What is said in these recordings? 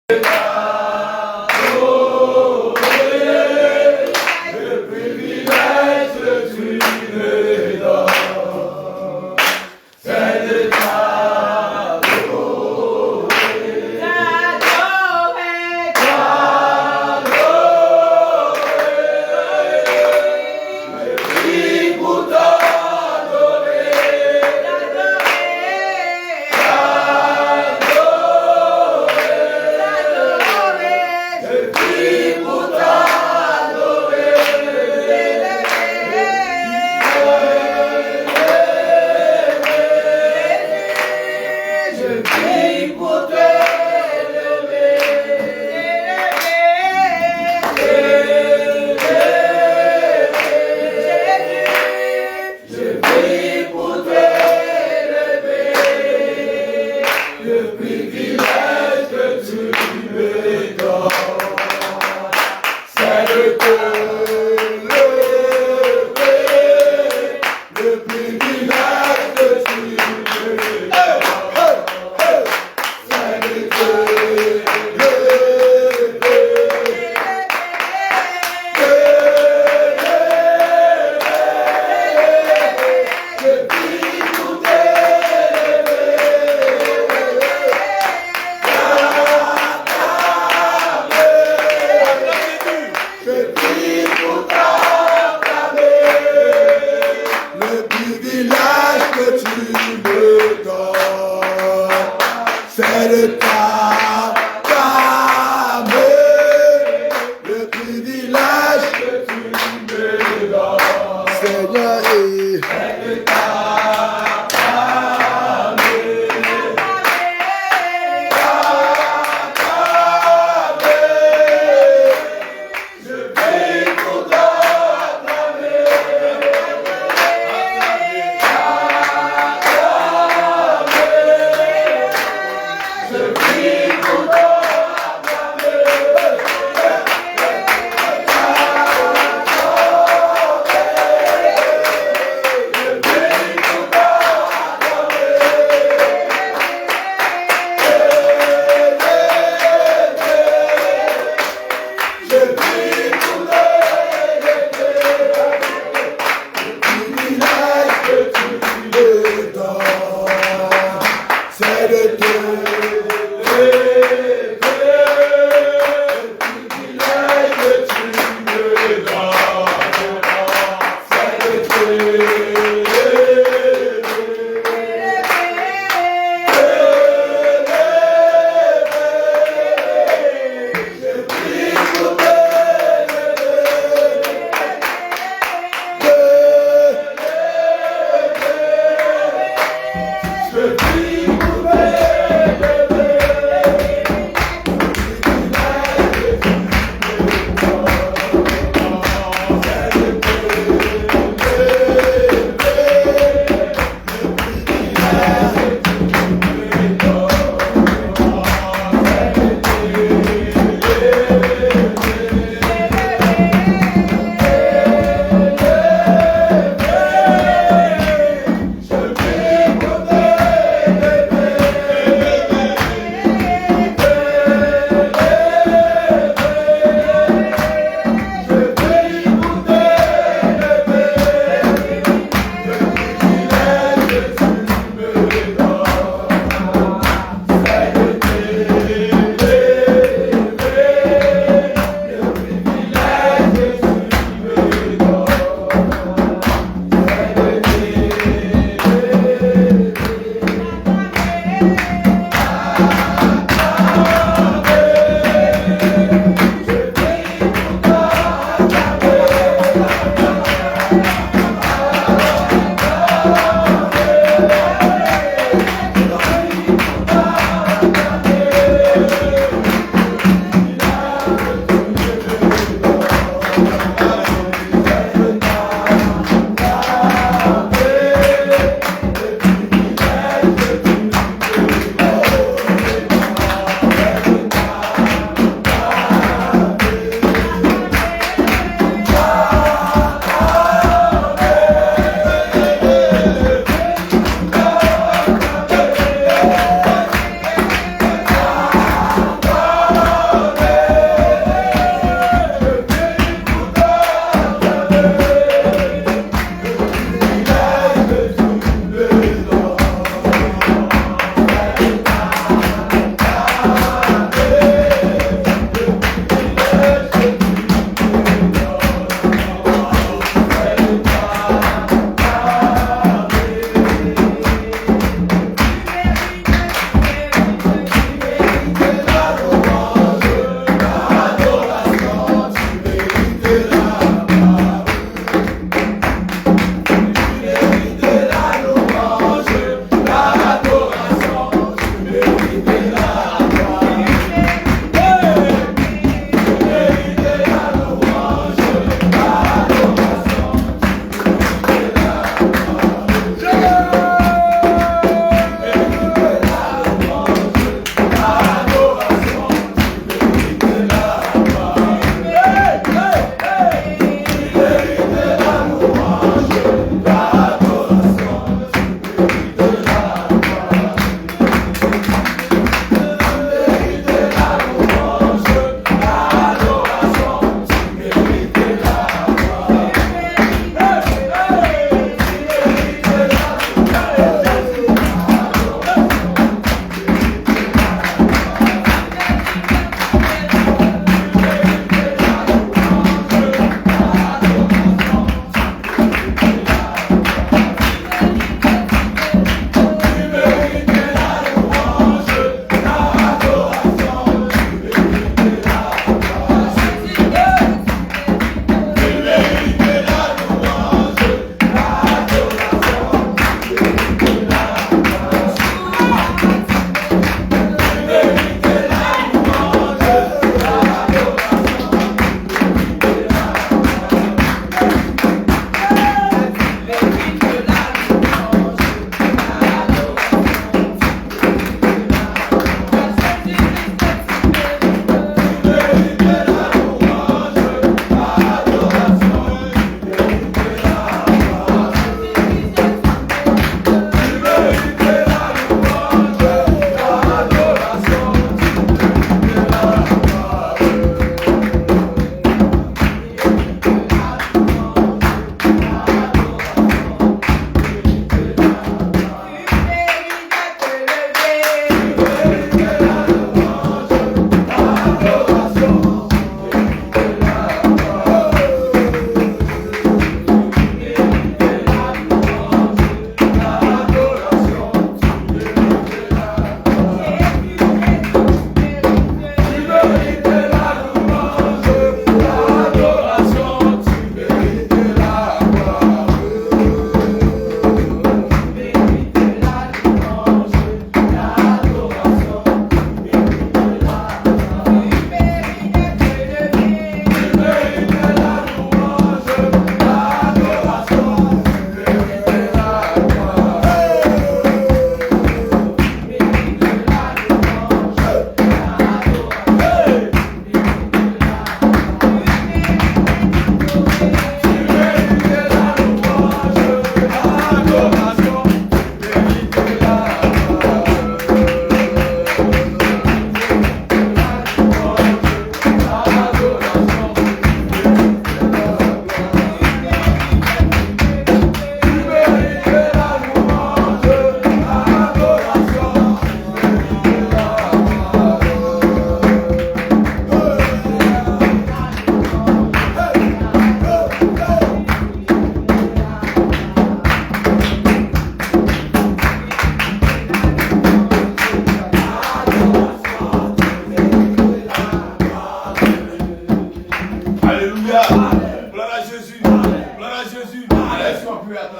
Pour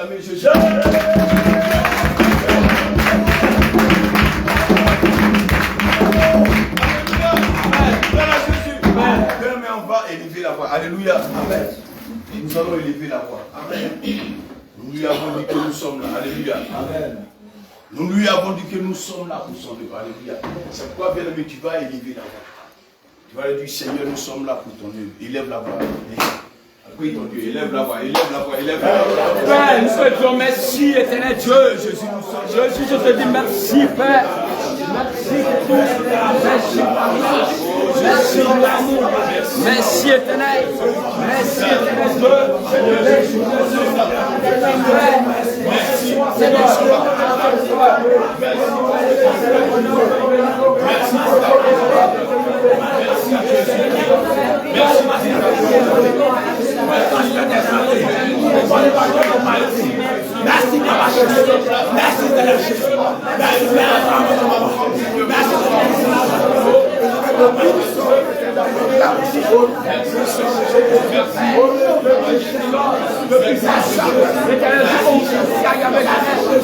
acclamer Jésus. Mais on va élever la voix. Alléluia. Amen. Nous allons élever la voix. Amen. Nous lui avons dit que nous sommes là. Alléluia. Amen. Nous lui avons dit que nous sommes là pour son œuvre. Alléluia. C'est pourquoi, bien aimé, tu vas élever la voix. Tu vas lui dire, Seigneur, nous sommes là pour ton œuvre. Élève la voix. Oui, ton Dieu, élève la voix, élève la voix, élève la voix. Père, nous te disons merci, éternel Dieu. Jésus, je te dis merci, Père. Merci pour tout. Merci pour l'amour. Merci pour l'amour. Merci, éternel. Merci, éternel Dieu. Merci,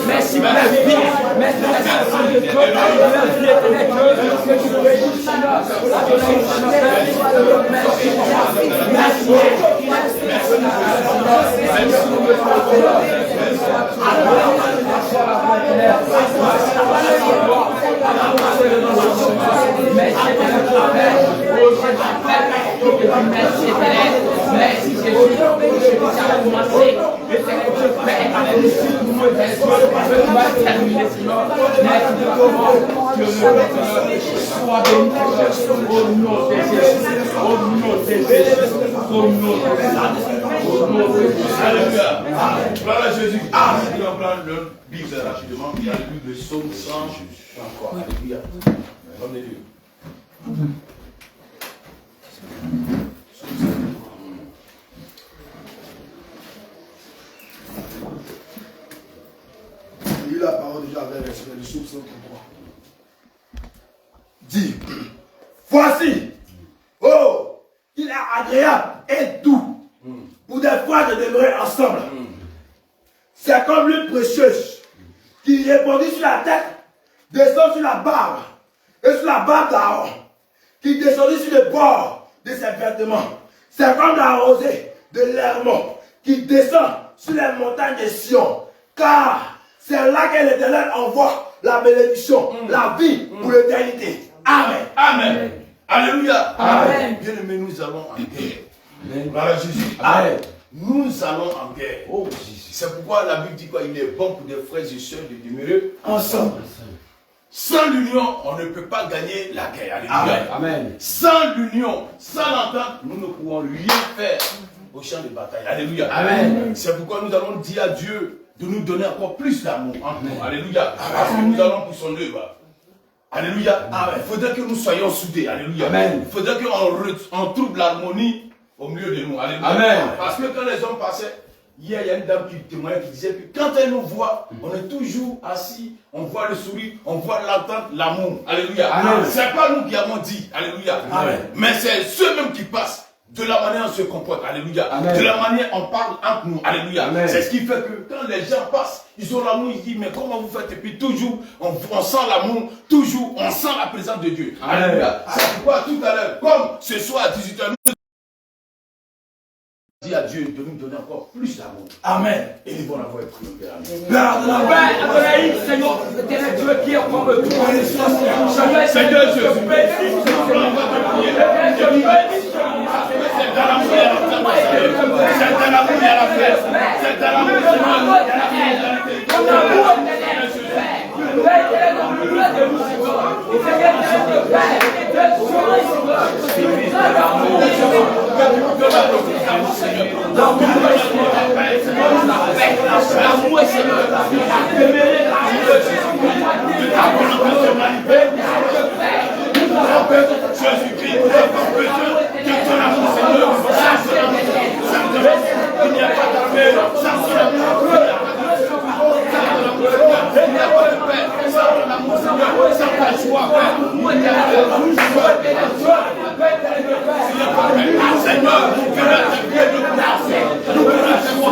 merci pour la vie, merci pour la vie, Voilà Jésus. Ah, il va prendre le Bible rapidement. Il y a le Bible de Psaume 100. Encore. Alléluia. Comme les dieux. J'ai eu la parole déjà avec le Psaume 133. Dis, voici, oh, il est agréable et doux pour des fois de demeurer ensemble. C'est comme l'huile précieuse qui répandit sur la tête, descend sur la barbe et sur la barbe d'Aaron, qui descendit sur le bord de ses vêtements. C'est comme la rosée de l'Hermon qui descend sur les montagnes de Sion, car c'est là que l'Éternel envoie la bénédiction, la vie pour l'éternité. Amen. Amen. Alléluia. Amen. Bien aimé, nous allons en guerre. Voilà Jésus. Amen. Nous allons en guerre. Oh, c'est pourquoi la Bible dit quoi? Il est bon pour des frères et sœurs de demeurer ensemble. Sans l'union, on ne peut pas gagner la guerre. Alléluia. Amen. Sans l'union, sans l'entente, nous ne pouvons rien faire au champ de bataille. Alléluia. Amen. C'est pourquoi nous allons dire à Dieu de nous donner encore plus d'amour entre nous. Alléluia. Parce que nous allons pour son œuvre. Alléluia. Il faudrait que nous soyons soudés. Alléluia. Amen. Il faudrait qu'on trouve l'harmonie au milieu de nous. Alléluia. Amen. Parce que quand les hommes passaient, hier, il y a une dame qui témoignait, qui disait que quand elle nous voit, on est toujours assis, on voit le sourire, on voit l'entente, l'amour. Alléluia. C'est pas nous qui avons dit. Alléluia. Amen. Mais c'est ceux-mêmes qui passent. De la manière on se comporte, alléluia. Amen. De la manière on parle entre nous, alléluia. C'est ce qui fait que quand les gens passent, ils ont l'amour, ils disent, mais comment vous faites? Et puis toujours, on sent l'amour, toujours, on sent la présence de Dieu. Amen. Alléluia. C'est pourquoi tout à l'heure, comme ce soir à 18h, nous dit à Dieu de nous donner encore plus d'amour. Amen. Et ils vont la voix prier. Père, Adonai, Seigneur, éternel Dieu qui est comme le tout. Seigneur Jésus, c'est dans l'amour et à la fête. C'est dans l'amour et à la fête. C'est dans l'amour et Jésus-Christ, nous avons besoin de ton amour, Seigneur. Il n'y a pas d'armée sans ton amour. Il n'y a pas de paix sans ton amour, Seigneur. Sans ta joie, Père. Il n'y a pas de joie. Seigneur, que notre Dieu nous place. Nous place moi.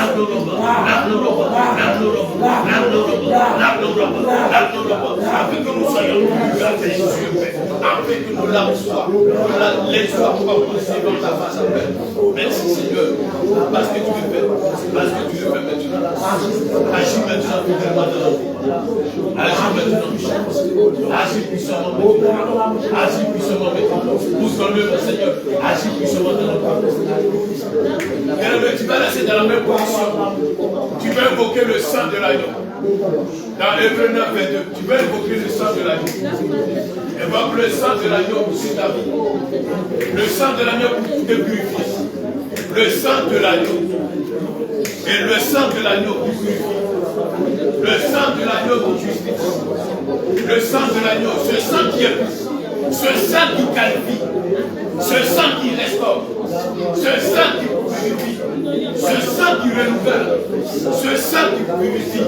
afin que nous soyons plus avec Jésus, afin que nos larmes soient, les soient proposées dans ta face à Père. Merci Seigneur, parce que tu le fais, parce que tu le fais maintenant. Agis maintenant dans la vie. Agis maintenant, agis puissamment maintenant. Agis puissamment maintenant. Pousse dans le Seigneur, agis puissamment dans la vie. Tu vas laisser dans la même position. Tu vas invoquer le sang de l'agneau. Dans Hébreux 9, 22, tu vas invoquer le sang de l'agneau. Invoque le sang de l'agneau sur ta vie. Le sang de l'agneau pour te purifier. Le sang de l'agneau. Et le sang de l'agneau qui purifie. Le sang de l'agneau qui justifie. Le sang de l'agneau, ce sang qui est pur. Ce sang qui qualifie. Ce sang qui restaure. Ce sang qui purifie. Ce sang qui renouvelle. Ce sang qui purifie.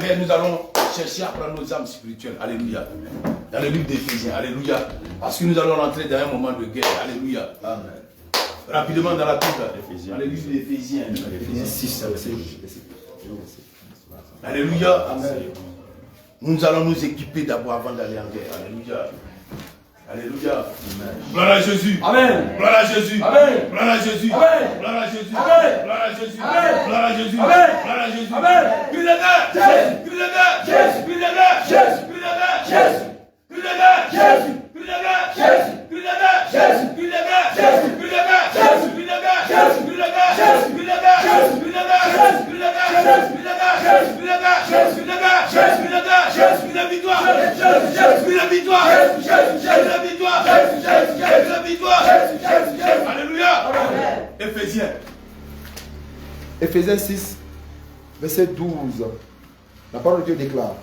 la guerre, nous allons chercher à prendre nos âmes spirituelles. Alléluia. Dans le livre d'Éphésiens. Alléluia. Parce que nous allons rentrer dans un moment de guerre. Alléluia. Amen. Rapidement dans la Bible. Dans le livre d'Éphésiens. Éphésiens 6. Alléluia. Amen. Nous allons nous équiper d'abord avant d'aller en guerre. Alléluia. Alléluia. Gloire à Jésus. Amen. Gloire à Jésus. Amen. Gloire à Jésus. Amen. Gloire à Jésus. Amen. Gloire à Jésus. Amen. Gloire à Jésus. Amen. Gloire à Jésus. Amen. Plus de guerre. Jésus. Plus de guerre. Jésus. Plus de guerre. Jésus. Plus de guerre. Jésus. Plus de guerre. Jésus. Plus de guerre. Jésus. Plus de guerre. Jésus. Plus de guerre. Jésus. Plus de guerre. Jésus. Plus de guerre. Jésus. Plus de guerre. Jésus. Plus de guerre. Jésus. Plus de guerre. Jésus. Plus de guerre. Jésus. Plus de guerre. Jésus. Plus de guerre. Jésus. Plus de guerre. Jésus. Plus de guerre. Jésus. Plus de victoire. Jésus. Plus de victoire. Alléluia. Éphésiens. Éphésiens 6, verset 12. La parole de Dieu déclare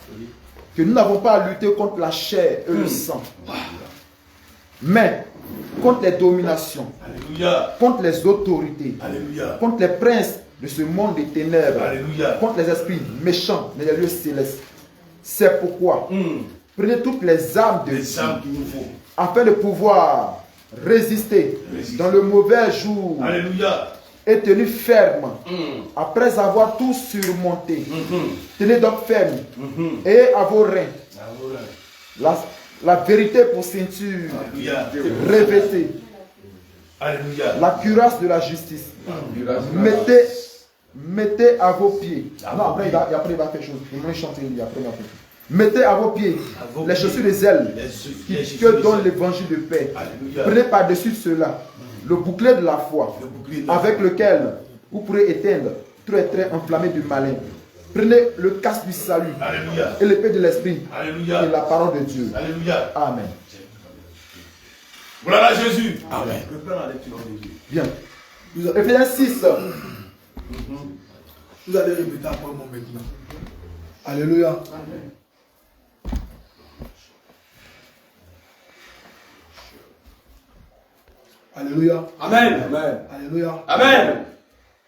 que nous n'avons pas à lutter contre la chair et le sang, mais contre les dominations, Alléluia. contre les autorités, Alléluia. contre les princes de ce monde des ténèbres, Alléluia. contre les esprits méchants dans les lieux célestes. C'est pourquoi prenez toutes les armes de Les Dieu âmes qu'il nous faut. afin de pouvoir résister dans le mauvais jour. Alléluia. Et tenir ferme après avoir tout surmonté. Tenez donc ferme et à vos reins la vérité pour ceinture. Alléluia. Revêtez Alléluia. la cuirasse de la justice. Mettez à vos pieds. Non, après il va faire quelque chose. Il va chanter. Après, mettez à vos pieds les chaussures des ailes que donne l'évangile de paix. Alléluia. Prenez par-dessus cela le bouclier de la foi, avec lequel vous pourrez éteindre tous les traits enflammés du malin. Prenez le casque du salut. Alléluia. Et l'épée de l'esprit. Alléluia. Et la parole de Dieu. Alléluia. Amen. Gloire à Jésus. Amen. Bien. Éphésiens 6. Vous allez répéter après moi maintenant. Alléluia. Amen. Alléluia. Amen. Alléluia. Amen.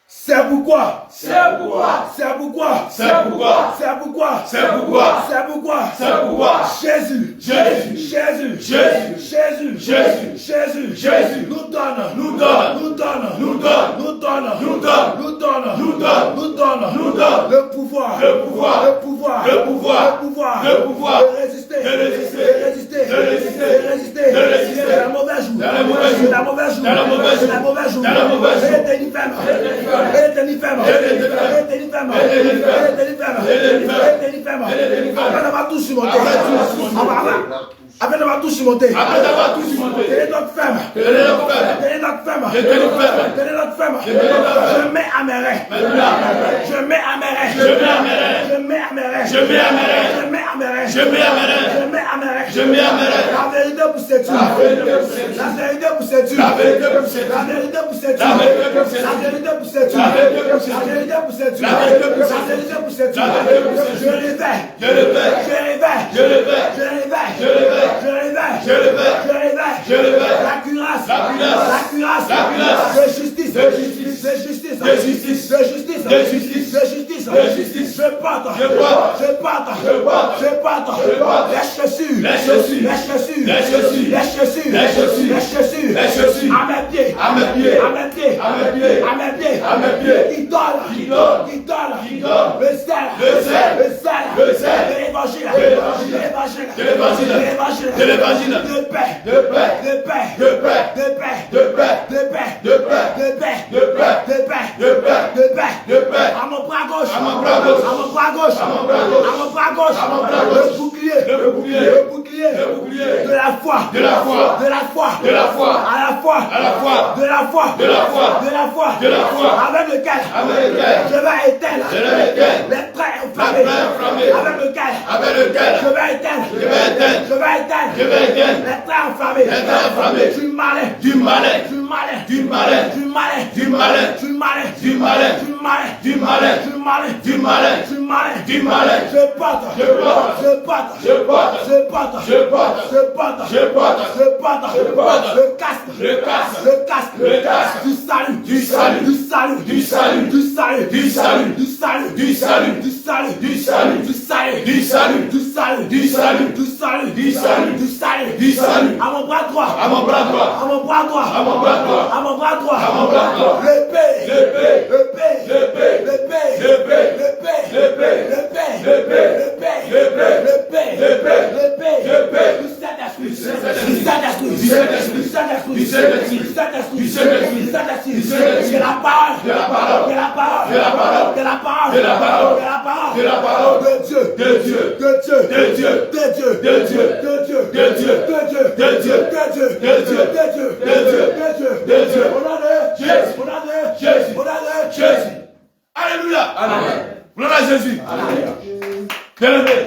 C'est pourquoi. C'est pourquoi. C'est pourquoi. C'est pourquoi. C'est pourquoi. C'est pourquoi. C'est pourquoi. C'est pourquoi. Jésus. Jésus. Jésus. Jésus. Jésus. Jésus. Jésus. Jésus. Nous donne. Nous donne. Nous donne. Nous donne. Nous donne. Nous donne. Nous donne. Nous donne. Nous donne. Nous donne. Le pouvoir. Le pouvoir. Le pouvoir. Le pouvoir. Le pouvoir. Le pouvoir. De résister. De résister. De résister. De résister. De résister. De résister. Dans la mauvaise jour. Dans la mauvaise jour. Dans la mauvaise jour. Dans la mauvaise jour. Dans la mauvaise jour. Dans la mauvaise jour. Et tenir ferme. Et tenir ferme. Après d'avoir tout surmonté. Après d'avoir tout surmonté. Tenez donc ferme. Tenez donc ferme. Tenez donc ferme. Je mets à mes reins. Je mets à mes reins. Je mets à mes reins. Je mets à mes reins. Je mets à mes reins. Je mets à mes reins. Je mets à mes reins. Je mets à mes reins. La vérité pour cette jour. La vérité pour cette jour. La vérité pour cette jour. La vérité pour cette jour. La vérité pour cette jour. La vérité pour cette jour. La vérité pour cette jour. Je réveille. Je réveille. Je réveille. Je réveille. Je réveille. Je réveille. Je réveille. Je réveille. Je réveille. Je réveille. La cuirasse. La cuirasse. La cuirasse. La cuirasse. De justice. De justice. De justice. De justice. De justice. De justice. De justice. De justice. Je porte. Je porte. Je porte. Je porte. Je porte. Je porte. Les chaussures. Les chaussures. Les chaussures. Les chaussures. Les chaussures. Les chaussures. Les chaussures. Les chaussures. À mes pieds. À mes pieds. À mes pieds. À mes pieds. À mes pieds. À mes pieds. Qui donne. Qui donne. Qui donne. Qui donne. Le sel. Le sel. Le sel. Le sel. De l'évangile. De l'évangile. De l'évangile. De l'évangile. De l'évangile. De l'évangile. De paix. De paix. De paix. De paix. De paix. De paix. De paix. De paix. De paix. De paix. De paix. De paix. De paix. De paix. À mon bras gauche. À mon bras gauche. À mon bras gauche. À mon bras gauche. À mon bras gauche. À mon bras gauche. Le bouclier. Le bouclier. Le bouclier. Le bouclier. De la foi. De la foi. De la foi. De la foi. À la foi. À la foi. De la foi. De la foi. De la foi. De la foi. Avec lequel. Avec lequel. Je vais éteindre. Je vais éteindre. Les traits enflammés. Avec lequel. Avec lequel. Je vais éteindre. Je vais éteindre. Je vais éteindre. Je vais éteindre. Les traits enflammés. Les traits enflammés. Du malin. Du malin. Du malin. Du malin. Du malin. Du malin. Du malin. malin, du malin, du malin, du malin, du malin, du malin, du malin, du malin. je pâte, Je pâte, je pâte, je pâte, je pâte, je pâte, je pâte, je pâte, je pâte, je pâte, le casque, le casque, le casque, le casque, du salut, du salut, du salut, du salut, du salut, du salut, du salut, du salut, du salut, du salut, du salut, du salut, du salut, du salut, du salut, du salut, du salut, du salut, à mon bras droit, à mon bras droit, à mon bras droit, à mon bras droit, à mon bras droit, à mon bras droit, l'épée, l'épée, l'épée, l'épée, l'épée, l'épée, l'épée, l'épée, l'épée, l'épée, l'épée, l'épée, l'épée, l'épée, l'épée, l'épée, du Saint-Esprit, du Saint-Esprit, du Saint-Esprit, du Saint-Esprit, du Saint-Esprit, du Saint-Esprit, du Saint-Esprit, du Saint-Esprit, du Saint-Esprit, du Saint-Esprit, de la parole, de la parole, de la parole, de la parole, de la parole, de la parole, de la parole, de la parole, de Dieu, de Dieu, de Dieu, de Dieu, de Dieu, de Dieu, de Dieu, de Dieu, de Dieu, de Dieu, de Dieu, de Dieu, de Dieu, de Dieu, de Dieu, de Dieu, au nom de Jésus, au nom de Jésus, au nom de Jésus. Alléluia. Amen. Gloire à Jésus. Bien-aimé.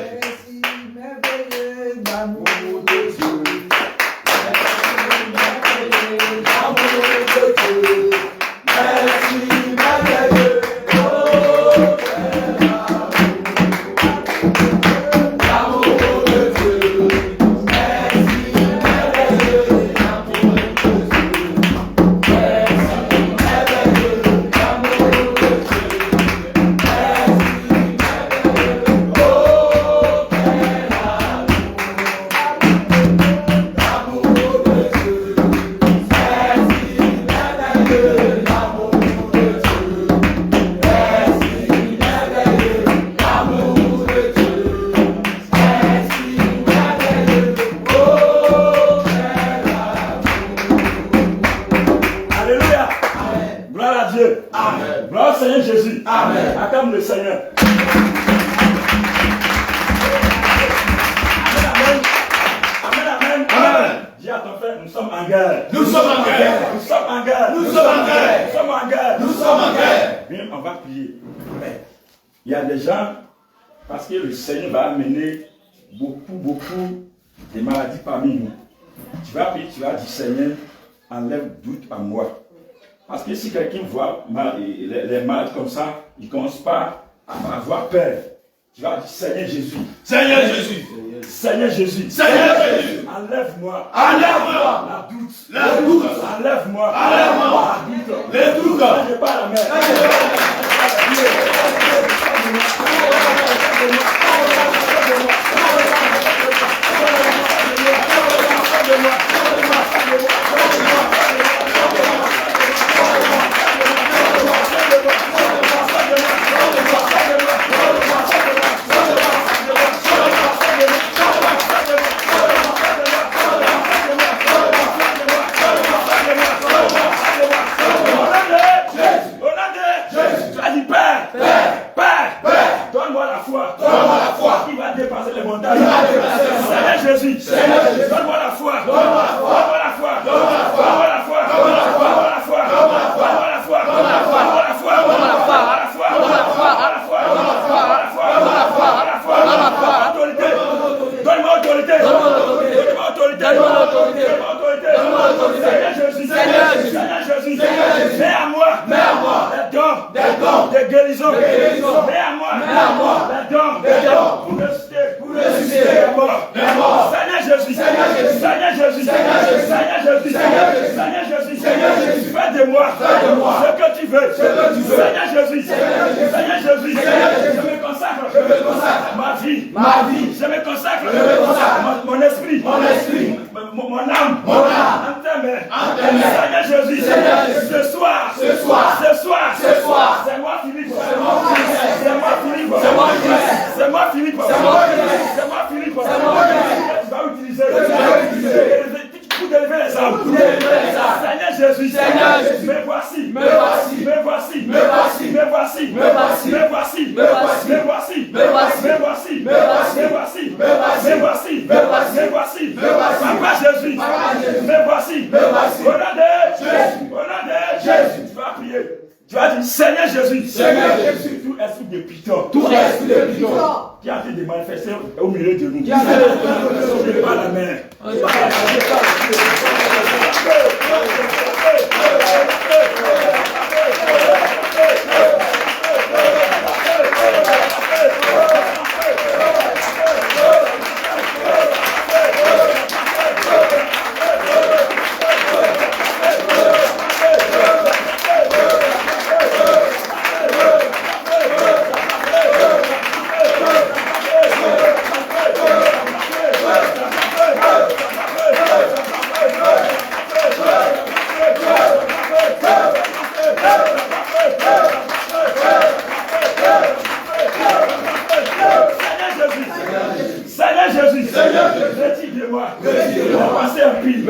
Alléluia. Gloire à Dieu. Amen. Gloire au Seigneur Jésus. Amen. Acclame le Seigneur. Amen, amen. Amen, amen. Dis à ton frère, nous sommes en guerre. Nous sommes en guerre. Nous sommes en guerre. Nous sommes en guerre. Nous sommes en guerre. Nous sommes en guerre. Bien, on va prier. Il y a des gens, parce que le Seigneur va amener beaucoup de maladies parmi nous. Tu vas prier, tu vas dire, Seigneur, enlève doute à moi. Parce que si quelqu'un voit les malades comme ça, il ne commence pas à avoir peur. Tu vas dire, Seigneur Jésus. Seigneur Jésus. Seigneur Jésus. Seigneur Jésus. Enlève-moi. Enlève-moi. La doute. La doute. Enlève-moi. Enlève-moi. La doute. Les doutes. Je n'ai pas la main. Donne-moi la foi. Donne-moi la foi. Qui va dépasser les montagnes. Seigneur Jésus. Seigneur Jésus. Donne-moi la foi. Donne-moi la foi. Donne-moi la foi. Donne-moi la foi. Donne-moi la foi. Donne-moi la foi. Donne-moi la foi. Donne-moi la foi. Donne-moi la foi. Donne-moi la foi. Donne-moi la foi. Donne-moi la foi. Donne-moi la foi. Donne-moi la foi. Donne-moi la foi. Donne-moi la foi. Donne-moi la foi. Donne-moi la foi. Autorité. Donne-moi autorité. Donne-moi autorité. Donne-moi autorité. Donne-moi autorité. Donne-moi autorité. Seigneur Jésus. Seigneur Jésus. Seigneur Jésus. Seigneur Jésus. Mets à moi. Mets à moi. Des dons. De guérison. Mets à moi. Mets à moi. Des dons. Pour ressusciter. Les morts. Seigneur Jésus. Seigneur Jésus. Seigneur Jésus. Seigneur Jésus. Seigneur Jésus. Seigneur Jésus. Seigneur Jésus. Fais de moi. Ce que tu veux. Seigneur Jésus. Seigneur Jésus. Je me consacre. Ma vie. Je me consacre. Mon esprit. Mon âme. En tes mains. Seigneur Jésus. Ce soir. C'est moi Philippe. C'est moi Philippe. Tu vas utiliser pour délever les âmes. Seigneur Jésus. Me voici. Papa Jésus. Me voici. Au nom de Jésus. Tu vas prier. Tu vas dire, Seigneur Jésus, tout esprit de piton, qui a été de manifester au milieu de nous. Qui a été pas la main. moi. Mon passé impie.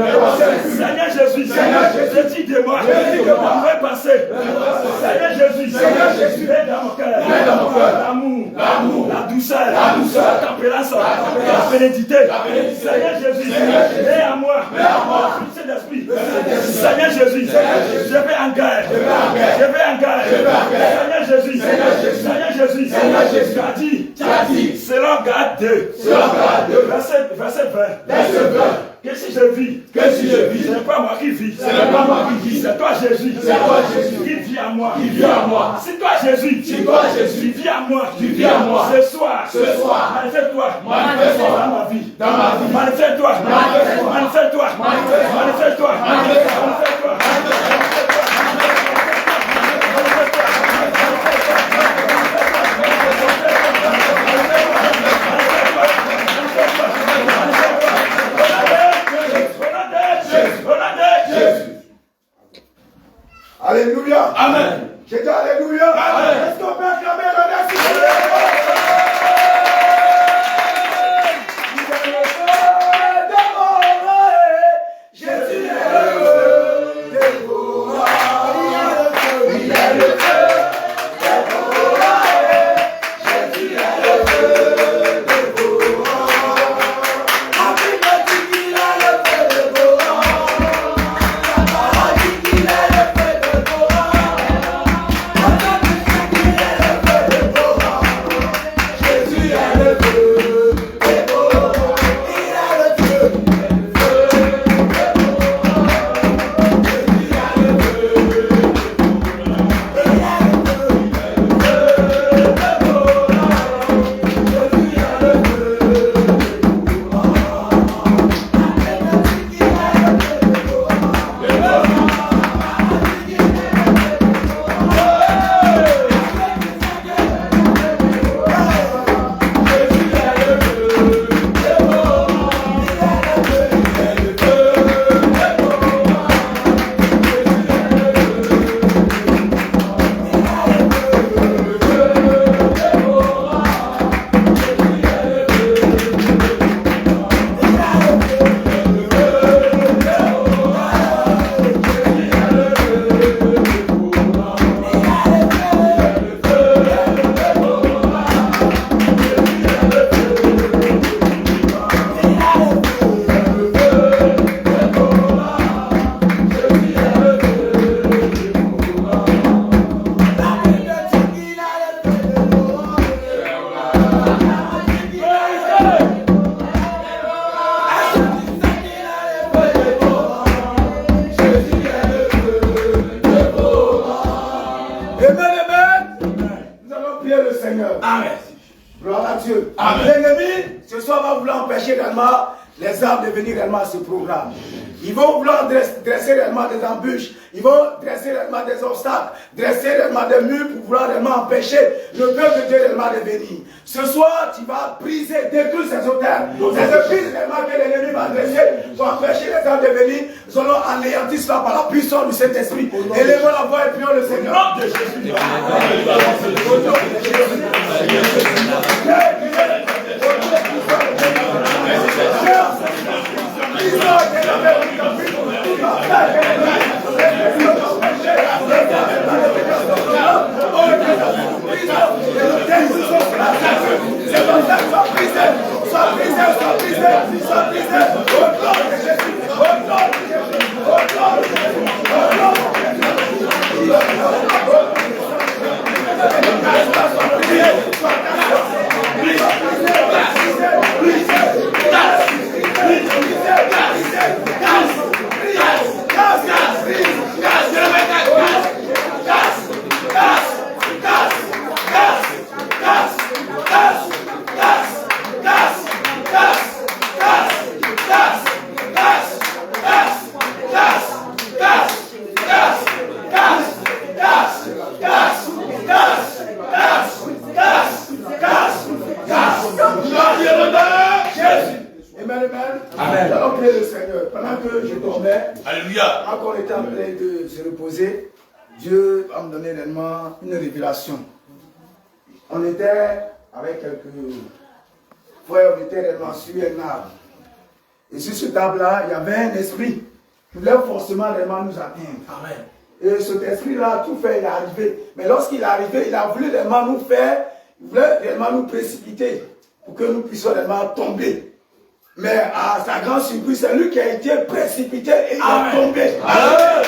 Seigneur Jésus. Retire de moi. Mon vrai passé. Seigneur Jésus. Mets dans mon cœur. L'amour. La douceur. La tempérance. La bénédicité. Seigneur Jésus. Mets à moi. Saint-Esprit. Seigneur Jésus. Je vais en guerre. Seigneur Jésus. Seigneur Jésus. Tu as dit. Selon Galates 2. Verset 20. Que si je vis, ce n'est pas moi qui vis. C'est toi Jésus. Qui vit en moi. C'est toi Jésus. Qui vit en moi. Ce soir. Manifeste-toi. Dans ma vie. Manifeste-toi. Alléluia. Amen. Je dis Alléluia. Amen. Est-ce qu'on peut acclamer le merci? Jésus est le feu dévorant. Il est le feu dévorant. Jésus est le feu dévorant. La Bible dit qu'il a le feu dévorant. La parole dit qu'il est le feu dévorant. La Bible dit qu'il est le feu dévorant. Jésus est le feu dévorant. Il est le feu. Les arbres de venir réellement à ce programme. Ils vont vouloir dresser réellement des embûches. Ils vont dresser réellement des obstacles. Dresser réellement des murs pour vouloir réellement empêcher le peuple de Dieu réellement de venir. Ce soir, tu vas briser, détruire ces auteurs. Ces esprits réellement que l'ennemi va dresser pour empêcher les arbres de venir. Nous allons anéantir cela par la puissance du Saint-Esprit. Élevons la voix et prions le Seigneur. Au nom de Jésus. Dieu va me donner réellement une révélation. On était avec quelques frères, on était réellement sur un arbre. Et sur ce table-là, il y avait un esprit qui voulait forcément réellement nous atteindre. Amen. Et cet esprit-là, tout fait, il est arrivé. Mais lorsqu'il est arrivé, il a voulu réellement nous faire, il voulait réellement nous précipiter pour que nous puissions réellement tomber. Mais à sa grande surprise, c'est lui qui a été précipité et il a tombé. Amen.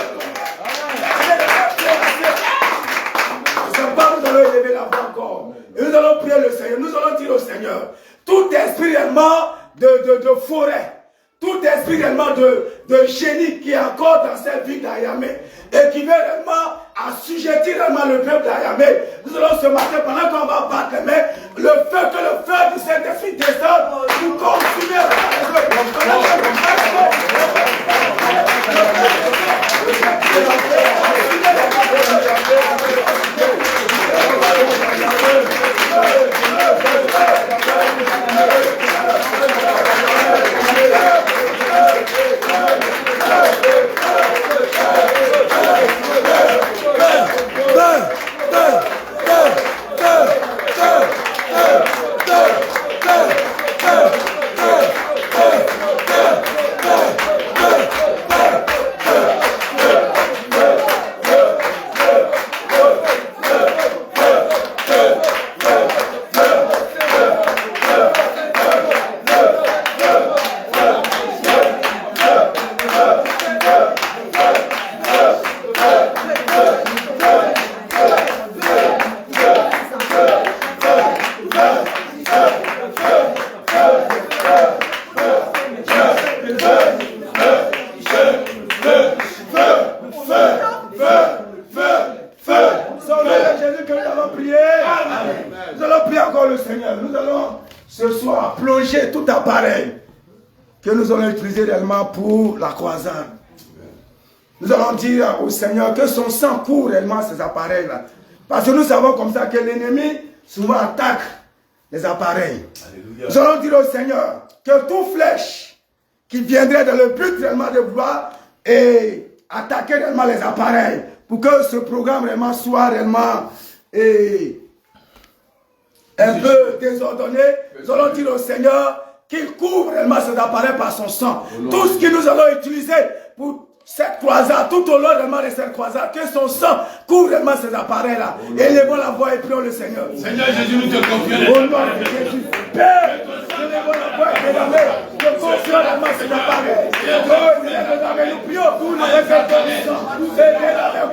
C'est pas nous allons élever la voix encore. Et nous allons prier le Seigneur. Nous allons dire au Seigneur, tout esprit réellement de forêt, tout esprit réellement de génie qui est encore dans cette vie d'Ayamé et qui veut réellement assujettir réellement le peuple d'Ayamé. Nous allons ce matin, pendant qu'on va battre les mains, que le feu du Saint-Esprit descende, nous consumer que nous allons utiliser réellement pour la croisade. Nous allons dire au Seigneur que son sang court réellement ces appareils-là. Parce que nous savons comme ça que l'ennemi souvent attaque les appareils. Alléluia. Nous allons dire au Seigneur que toute flèche qui viendrait dans le but réellement de vouloir et attaquer réellement les appareils pour que ce programme réellement soit réellement un peu désordonné, nous allons dire au Seigneur qu'il couvre réellement cet appareil par son sang. Tout ce que nous allons utiliser pour cette croisade, tout au long réellement de cette croisade, que son sang couvre réellement ces appareils-là. Élevons la voix et prions le Seigneur. Seigneur Jésus, nous te confions. Au nom de Jésus. Père, élevons la voix et nous confions réellement ces appareils. Nous prions pour le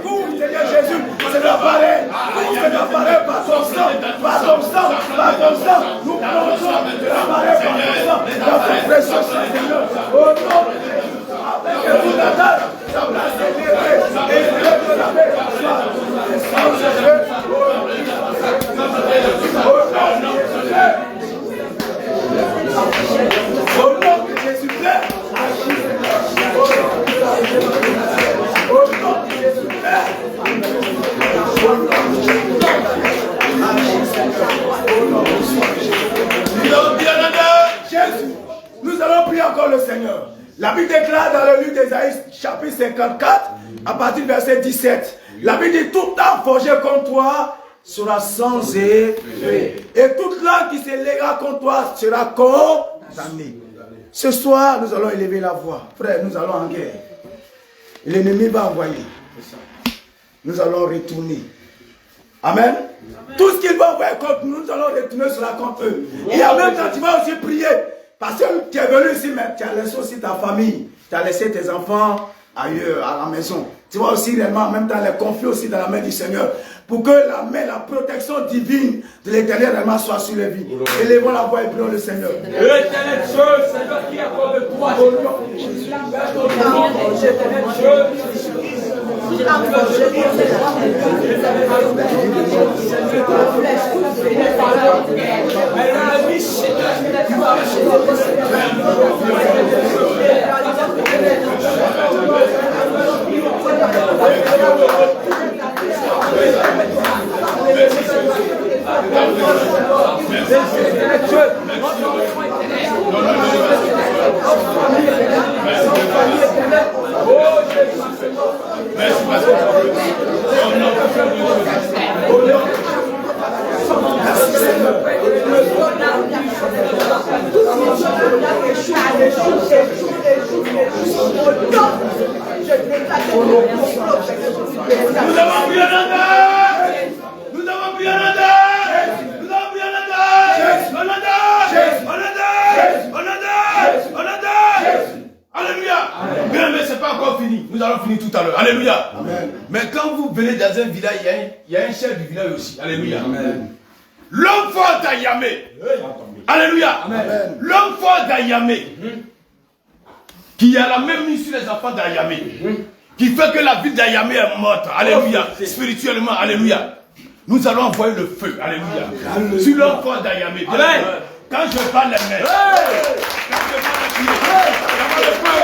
couvre, Seigneur Jésus, cet appareil. Couvre cet appareil par ton sang, par ton sang, par ton sang. Nous plongeons l'appareil par ton sang dans ton précieux Seigneur. Au nom de Jésus. Avec tout la date, ça va s'élever et le la paix. Au nom de Jésus-Christ, au nom de Jésus-Christ, nous allons prier encore le Seigneur. La Bible déclare dans le livre d'Ésaïe, chapitre 54, à partir du verset 17. La Bible dit, tout temps forgé contre toi sera sans effet. Et toute langue qui s'élèvera contre toi sera condamnée. Ce soir, nous allons élever la voix. Frère, nous allons en guerre. L'ennemi va envoyer. Nous allons retourner. Amen. Tout ce qu'il va envoyer contre nous, nous allons retourner sur la contre eux. Et en même temps, tu vas aussi prier. Parce que tu es venu ici, mais tu as laissé aussi ta famille, tu as laissé tes enfants ailleurs, à la maison. Tu vas aussi réellement en même temps les confier aussi dans la main du Seigneur. Pour que la main, la protection divine de l'Éternel réellement soit sur les vies. Élevons la voix et prions le Seigneur. L'éternel Dieu, Seigneur qui accorde toi. Au nom de Jésus. L'éternel Dieu. tout à l'heure. Alléluia. Mais quand vous venez dans un village, il y a un chef du village aussi. Alléluia. L'homme fort d'Ayamé. Alléluia. L'homme fort d'Ayamé. Qui a la même mise sur les enfants d'Ayamé. Qui fait que la ville d'Ayamé est morte. Alléluia. Spirituellement. Alléluia. Nous allons envoyer le feu. Alléluia. Sur l'homme fort d'Ayamé. Quand je parle les mains. Quand je parle les pieds.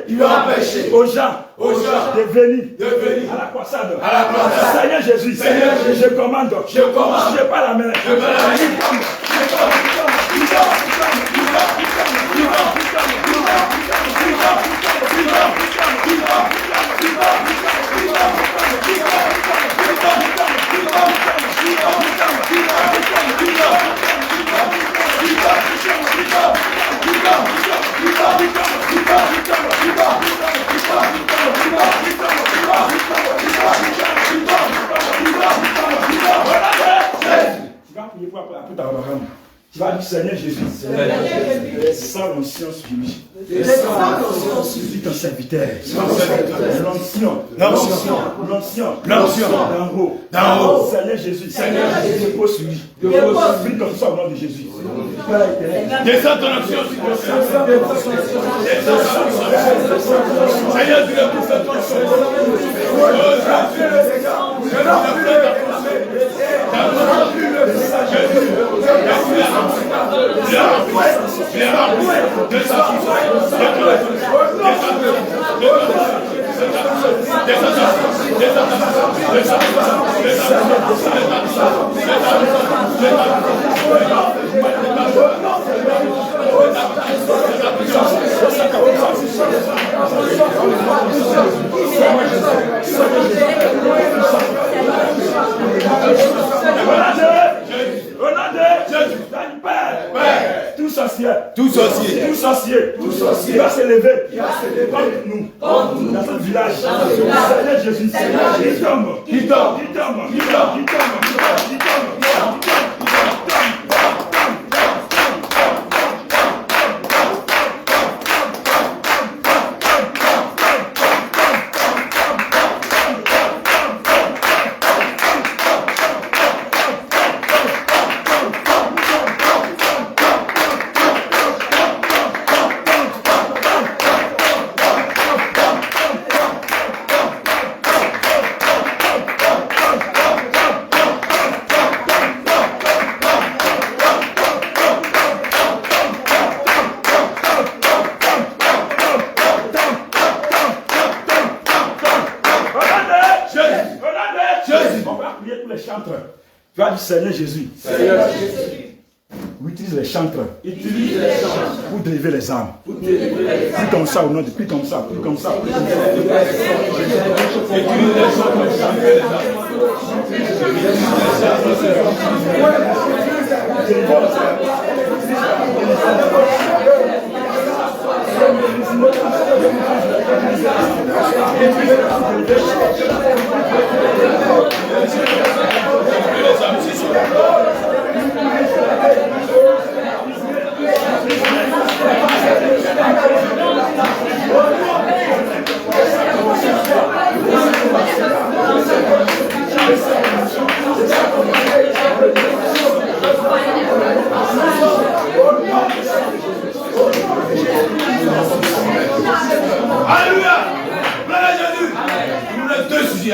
Il y a le feu. Aux gens de venir à la croisade. Seigneur Jésus, je commande. Je pas la main. Tu vas dire Seigneur Jésus, sans l'onction sur lui. Suis ton serviteur. L'onction d'en haut. Seigneur Jésus, dépose sur lui. Prie comme ça au nom de Jésus. Descends ton onction sur lui. Seigneur, tu le pousses ton onction. Tout sorcier va se lever contre nous dans ce village. Seigneur Jésus, qui tombe. Tu vas dire Seigneur Jésus. Utilise les chantres pour délivrer les âmes. Prie comme ça au nom de Prie comme ça.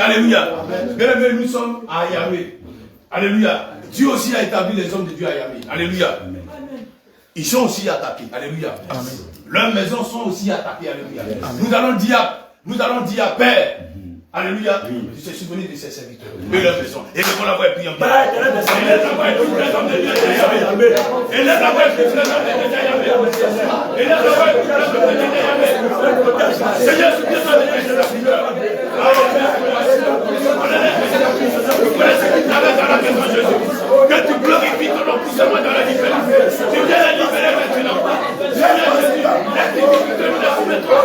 Alléluia. Bien aimé, nous sommes à Yahweh. Alléluia. Dieu aussi a établi les hommes de Dieu à Yahweh. Alléluia. ils sont aussi attaqués. Alléluia. Leurs maisons sont aussi attaquées. Alléluia. Nous allons dire, Père, alléluia, tu t'es souvenu de ces serviteurs et leur maison. Et nous allons la voir prier en paix. Et laisse la voix plus les hommes de Seigneur, soutiens-toi de que tu glorifies ton nom puissamment dans la différence. Tu viens la libérer maintenant. Seigneur Jésus, la difficulté nous la soumettons.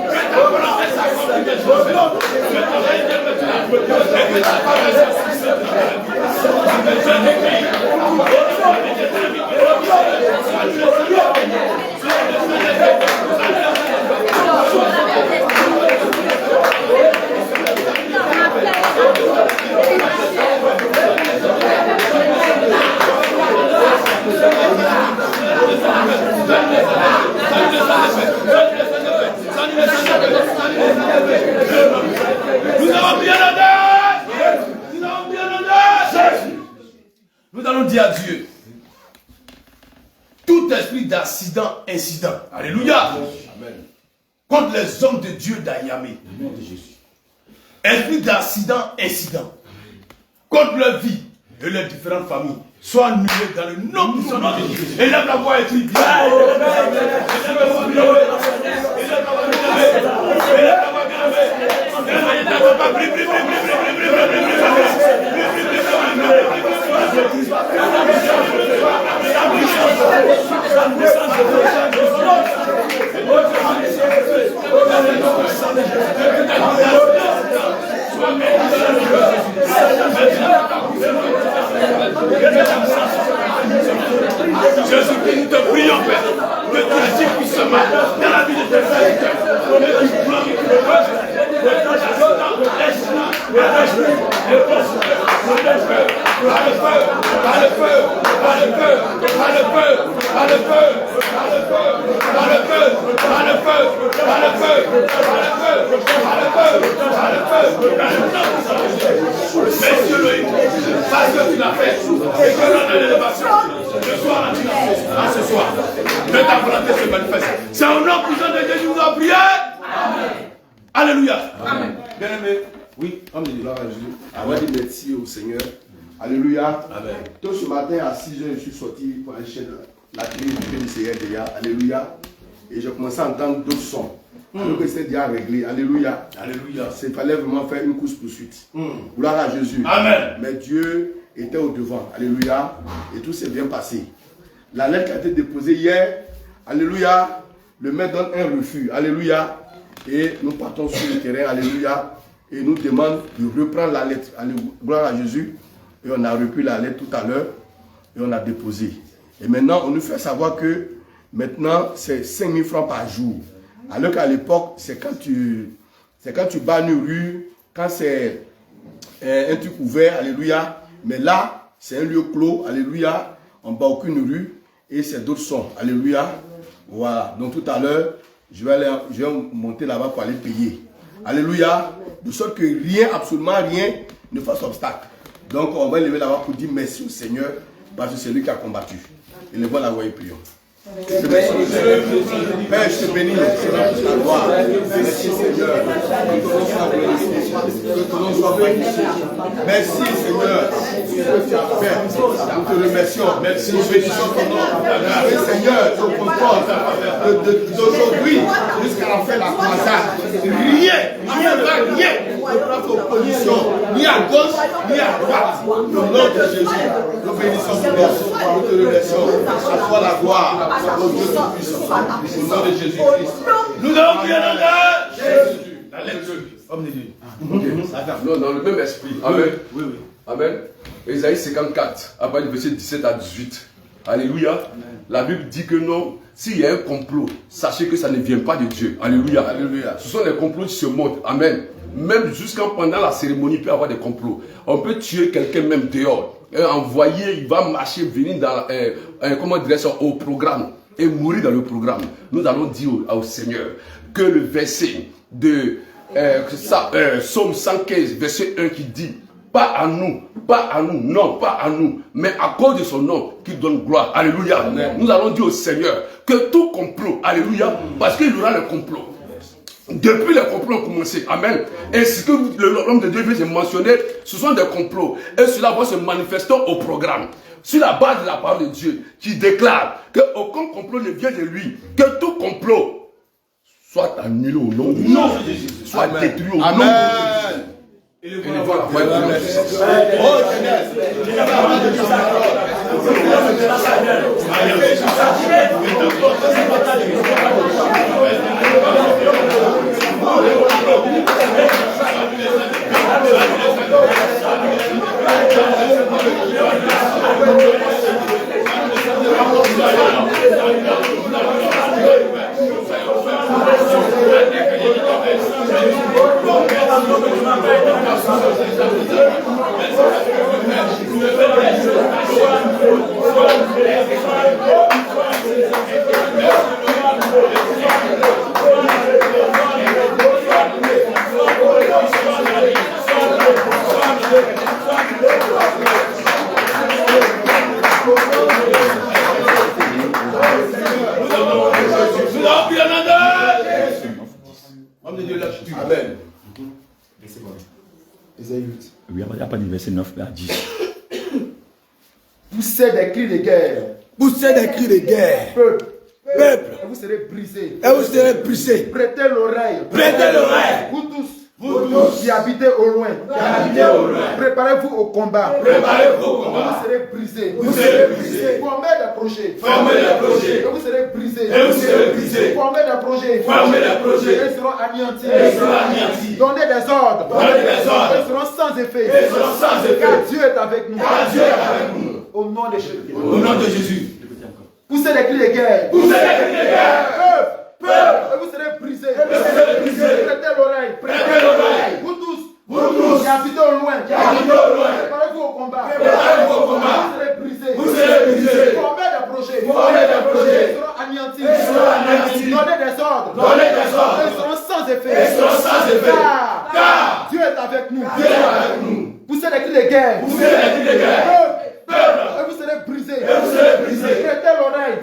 Que ta volonté s'accomplisse des choses. Que ton règne vienne maintenant. Et que ta parole s'accomplisse maintenant. Je t'écris. Nous allons dire à Dieu, tout esprit d'accident, incident, alléluia, contre les hommes de Dieu d'Ayamé, esprit d'accident, incident, contre leur vie et leurs différentes familles, soit annulé dans le nom de son nom de Jésus. Et lève la voix et crie. Jésus-Christ, nous te prions, Père, que tu agis puissamment dans la vie de tes serviteurs. Que tu glorifies le Messieurs Loïc, parce que tu l'as fait, et que l'on a l'élévation, le soir à ce soir, que ta volonté se manifeste. C'est au nom puissant de Jésus nous avons prié. Alléluia. Amen. Bien aimé. Oui, homme de gloire à Jésus. On va dire merci au Seigneur. Alléluia. Amen. Tôt ce matin à 6 h, je suis sorti pour aller chez la clinique du PDCR déjà. Alléluia. Et j'ai commencé à entendre d'autres sons. Alors que c'était déjà réglé. Alléluia. Alléluia. Il fallait vraiment faire une course-poursuite. Gloire à Jésus. Amen. Mais Dieu était au devant. Alléluia. Et tout s'est bien passé. La lettre qui a été déposée hier. Alléluia. Le maire donne un refus. Alléluia. Et nous partons sur le terrain. Alléluia. Et nous demande de reprendre la lettre. Gloire à Jésus. Et on a repris la lettre tout à l'heure. Et on a déposé. Et maintenant, on nous fait savoir que maintenant, c'est 5 000 francs par jour. Alors qu'à l'époque, c'est quand tu bats une rue, quand c'est un truc ouvert, alléluia. Mais là, c'est un lieu clos, alléluia. On ne bat aucune rue et c'est d'autres sons, alléluia. Voilà. Donc tout à l'heure, je vais monter là-bas pour aller payer. Alléluia. De sorte que rien, absolument rien, ne fasse obstacle. Donc on va lever là-bas pour dire merci au Seigneur parce que c'est lui qui a combattu. Et les voilà, voyez, prions. Père, je te bénis, c'est la gloire. Merci Seigneur. Que ton nom soit magnifié. Merci Seigneur. Ce que tu as fait. Nous te remercions. Merci. Nous bénissons ton nom. Seigneur, tu confortes d'aujourd'hui jusqu'à la fin de la croisade. Rien ne prend opposition, ni à gauche, ni à droite. Au nom de Jésus, nous bénissons ton nom. Nous te remercions. À toi la gloire. Au Dieu tout-puissant, au nom de Jésus-Christ. Nous allons prier dans Jésus. La lettre, homme de Dieu. Non, dans le même esprit. Amen. Oui. Amen. Ésaïe 54, après le verset 17 à 18. Alléluia. Amen. La Bible dit que non, s'il y a un complot, sachez que ça ne vient pas de Dieu. Alléluia. Alléluia. Ce sont les complots qui se montent. Amen. Même jusqu'à pendant la cérémonie, il peut y avoir des complots. On peut tuer quelqu'un même dehors. Envoyer, il va marcher, venir dans au programme et mourir dans le programme. Nous allons dire au Seigneur que le verset de Psaume 115, verset 1 qui dit Pas à nous, non, pas à nous, mais à cause de son nom qui donne gloire. Alléluia. Amen. Nous allons dire au Seigneur que tout complot, alléluia, parce qu'il y aura le complot. Depuis les complots ont commencé, amen. Et ce que l'homme de Dieu vient de mentionner, ce sont des complots. Et cela va se manifester au programme. Sur la base de la parole de Dieu, qui déclare qu'aucun complot ne vient de lui, que tout complot soit annulé au nom de Jésus, soit détruit au nom de Jésus. Et le voilà. Amen. Ésaïe 8. Oui, il n'y a pas de verset 9 à 10. Poussez des cris de guerre. Poussez des cris de guerre. Peuple. Peuple. Et vous serez brisés. Et vous serez brisés. Prêtez l'oreille. Prêtez l'oreille. Vous tous qui habitez au loin. Préparez-vous au combat. Vous serez brisés. Formez des projets. Et vous serez brisés. Formez des projets. Et ils seront anéantis. Donnez des ordres. Et ils seront sans effet. Car Dieu est avec nous. Au nom de Jésus. Au nom de Jésus. Poussez des cris de guerre. Et vous serez brisés. Prêtez l'oreille. Vous tous qui habitez au loin. Préparez-vous au combat. Vous serez brisés. Formez des projets. Ils seront anéantis. Donnez des ordres. Et ils seront sans effet. Car Dieu est avec nous. Poussez des cris de guerre. Et vous serez brisés. Prêtez l'oreille.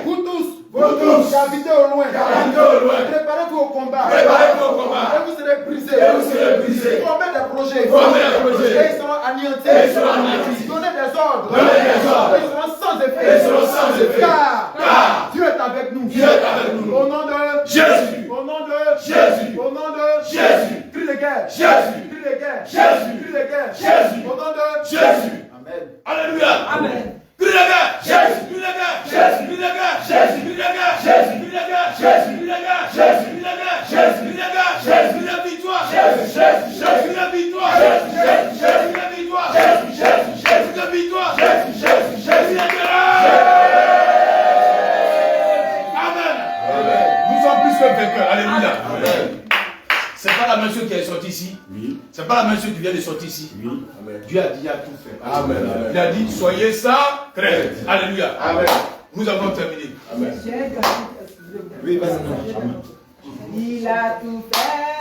Vous tous qui habitez au loin. Préparez-vous au combat. Et vous serez brisés. Formez des projets. Et ils seront anéantis. Donnez des ordres. Et ils seront sans effet. Car Dieu est avec nous. Au nom de Jésus. Au nom de Jésus. Au nom de Jésus. Cri de guerre. Jésus. Cri de guerre. Jésus. Cri de guerre. Jésus. Au nom de Jésus. Amen. Alléluia. Amen. Crie de guerre. Jésus. Crie de guerre. Jésus. Crie de guerre. Jésus. Crie de guerre. Jésus. Crie de guerre. Jésus. Crie de guerre. Jésus. Crie de guerre. Jésus. Crie de guerre. Jésus. Crie de victoire. Jésus. Jésus. Jésus. Crie de victoire. Jésus. Jésus. Jésus. Crie de victoire. Jésus. Jésus. Jésus. Crie de victoire. Jésus. Jésus. Jésus. Crie de Amen. Nous sommes plus que vainqueurs. Alléluia. C'est pas la même chose qui est sortie ici. Oui. C'est pas la même chose qui vient de sortir ici. Oui. Amen. Dieu a dit à tout fait. Amen. Amen. Il a dit soyez sans crainte. Alléluia. Amen. Nous avons terminé. Amen. Oui, vas-y. Il a tout fait.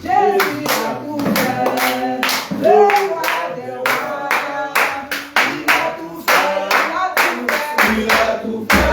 Jésus a tout fait. Le roi des rois. Il a tout fait. Il a tout fait.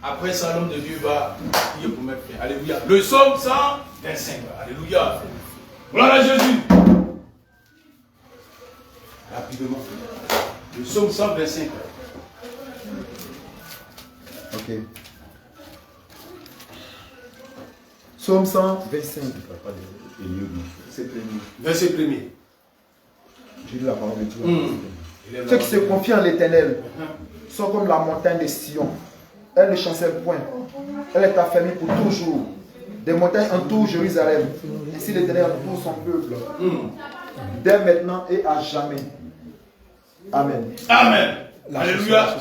Après ça, l'homme de Dieu va prier pour mettre fin. Alléluia. Le psaume 125. Alléluia. Gloire à Jésus. Rapidement. Le psaume 125. Ok. Psaume 125. Verset 1er. J'ai dit la parole de Dieu. Ceux qui se confient en l'Éternel sont comme la montagne de Sion. Elle ne chancelle point. Elle est affermie pour toujours. Des montagnes entourent Jérusalem. Ainsi l'Éternel entoure son peuple. Dès maintenant et à jamais. Amen. Amen. Alléluia.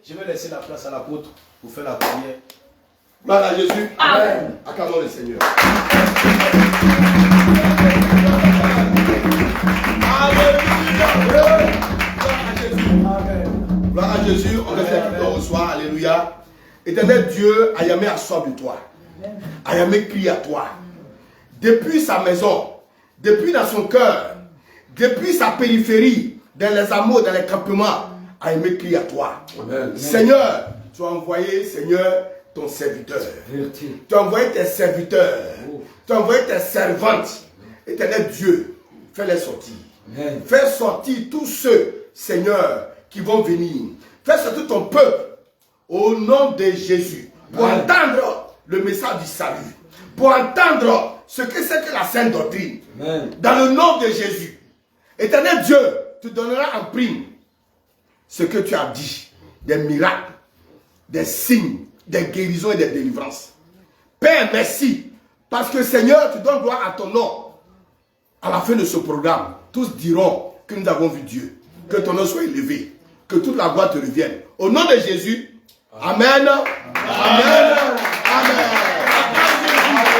Je vais laisser la place à l'apôtre pour faire la prière. Gloire à Jésus. Amen. Acclamons le Seigneur. Gloire à Jésus. On respecte ton reçoit. Alléluia. Éternel Dieu, Ayamé a soif de toi. Ayamé crie à toi. Depuis sa maison, depuis dans son cœur, depuis sa périphérie, dans les hameaux, dans les campements, Ayamé crie à toi. Amen. Seigneur, tu as envoyé, Seigneur, ton serviteur. Tu as envoyé tes serviteurs. Tu as envoyé tes servantes. Éternel Dieu, fais-les sortir. Amen. Fais sortir tous ceux, Seigneur, qui vont venir. Fais sortir ton peuple au nom de Jésus. Pour entendre le message du salut. Pour entendre ce que c'est que la sainte doctrine. Amen. Dans le nom de Jésus. Éternel Dieu, tu donneras en prime ce que tu as dit. Des miracles, des signes, des guérisons et des délivrances. Père, merci. Parce que Seigneur, tu donnes gloire à ton nom. À la fin de ce programme, tous diront que nous avons vu Dieu. Que ton nom soit élevé. Que toute la gloire te revienne. Au nom de Jésus. Amen. Amen. Amen. Amen.